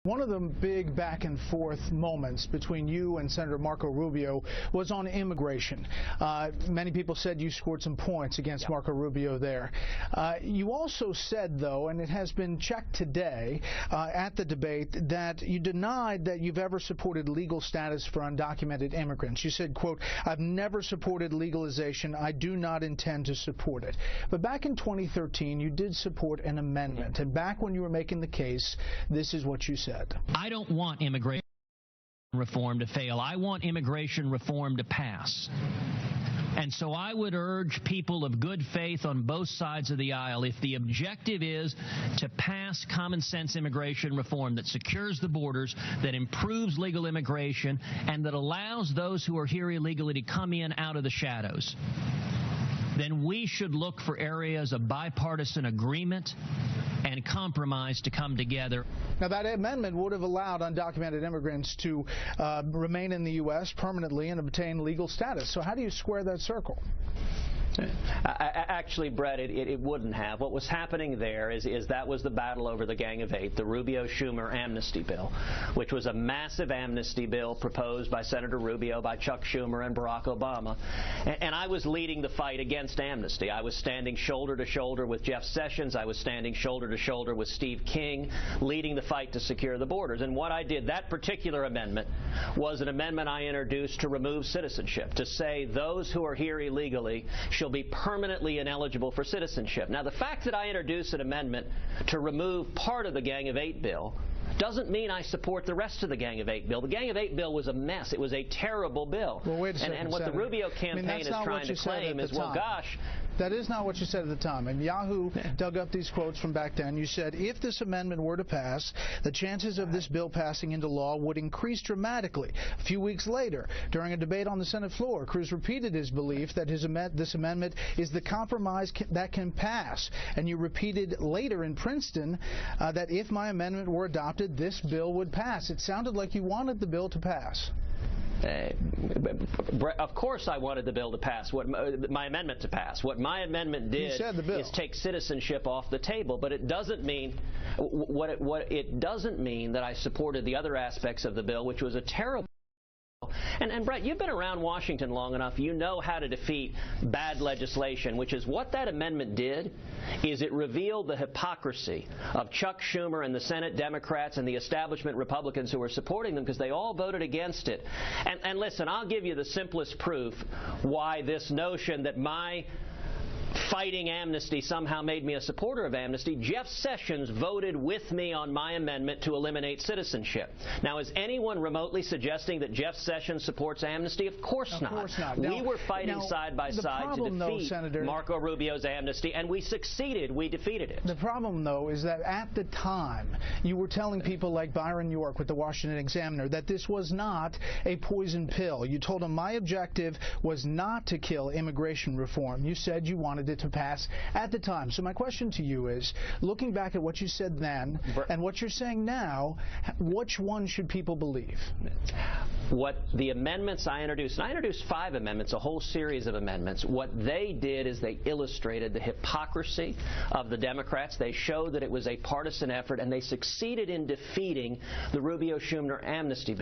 One of the big back and forth moments between you and Senator Marco Rubio was on immigration. Many people said you scored some points against Marco Rubio there. You also said, though, and it has been checked today at the debate, that you denied that you've ever supported legal status for undocumented immigrants. You said, quote, "I've never supported legalization. I do not intend to support it." But back in 2013, you did support an amendment. And back when you were making the case, this is what you said. I don't want immigration reform to fail. I want immigration reform to pass. And so I would urge people of good faith on both sides of the aisle, if the objective is to pass common sense immigration reform that secures the borders, that improves legal immigration, and that allows those who are here illegally to come in out of the shadows, then we should look for areas of bipartisan agreement and compromise to come together. Now, that amendment would have allowed undocumented immigrants to remain in the U.S. permanently and obtain legal status. So how do you square that circle? Actually, Brett, it wouldn't have. What was happening there is that was the battle over the Gang of Eight, the Rubio-Schumer amnesty bill, which was a massive amnesty bill proposed by Senator Rubio, by Chuck Schumer, and Barack Obama. And I was leading the fight against amnesty. I was standing shoulder to shoulder with Jeff Sessions. I was standing shoulder to shoulder with Steve King, leading the fight to secure the borders. And what I did, that particular amendment, was an amendment I introduced to remove citizenship, to say those who are here illegally shall be permanently ineligible for citizenship. Now, the fact that I introduced an amendment to remove part of the Gang of Eight bill doesn't mean I support the rest of the Gang of Eight bill. The Gang of Eight bill was a mess. It was a terrible bill. Well, wait a second, and what Senator, the Rubio campaign is trying to claim is, well, gosh. That is not what you said at the time. And Yahoo dug up these quotes from back then. You said, if this amendment were to pass, the chances of this bill passing into law would increase dramatically. A few weeks later, during a debate on the Senate floor, Cruz repeated his belief that this amendment is the compromise that can pass. And you repeated later in Princeton that if my amendment were adopted, this bill would pass. It sounded like you wanted the bill to pass. Of course I wanted the bill to pass, my amendment to pass. What my amendment did is take citizenship off the table, but it doesn't mean it doesn't mean that I supported the other aspects of the bill, which was a terrible. And Brett, you've been around Washington long enough. You know how to defeat bad legislation, which is what that amendment did, is it revealed the hypocrisy of Chuck Schumer and the Senate Democrats and the establishment Republicans who were supporting them, because they all voted against it. And listen, I'll give you the simplest proof why this notion that my fighting amnesty somehow made me a supporter of amnesty. Jeff Sessions voted with me on my amendment to eliminate citizenship. Now, is anyone remotely suggesting that Jeff Sessions supports amnesty? Of course not. Of course not. We were fighting side by side to defeat Marco Rubio's amnesty, and we succeeded. We defeated it. The problem, though, is that at the time, you were telling people like Byron York with the Washington Examiner that this was not a poison pill. You told them my objective was not to kill immigration reform. You said you wanted it to pass at the time. So my question to you is, looking back at what you said then and what you're saying now, which one should people believe? What the amendments I introduced, and I introduced 5 amendments, a whole series of amendments, what they did is they illustrated the hypocrisy of the Democrats. They showed that it was a partisan effort, and they succeeded in defeating the Rubio-Schumer amnesty bill.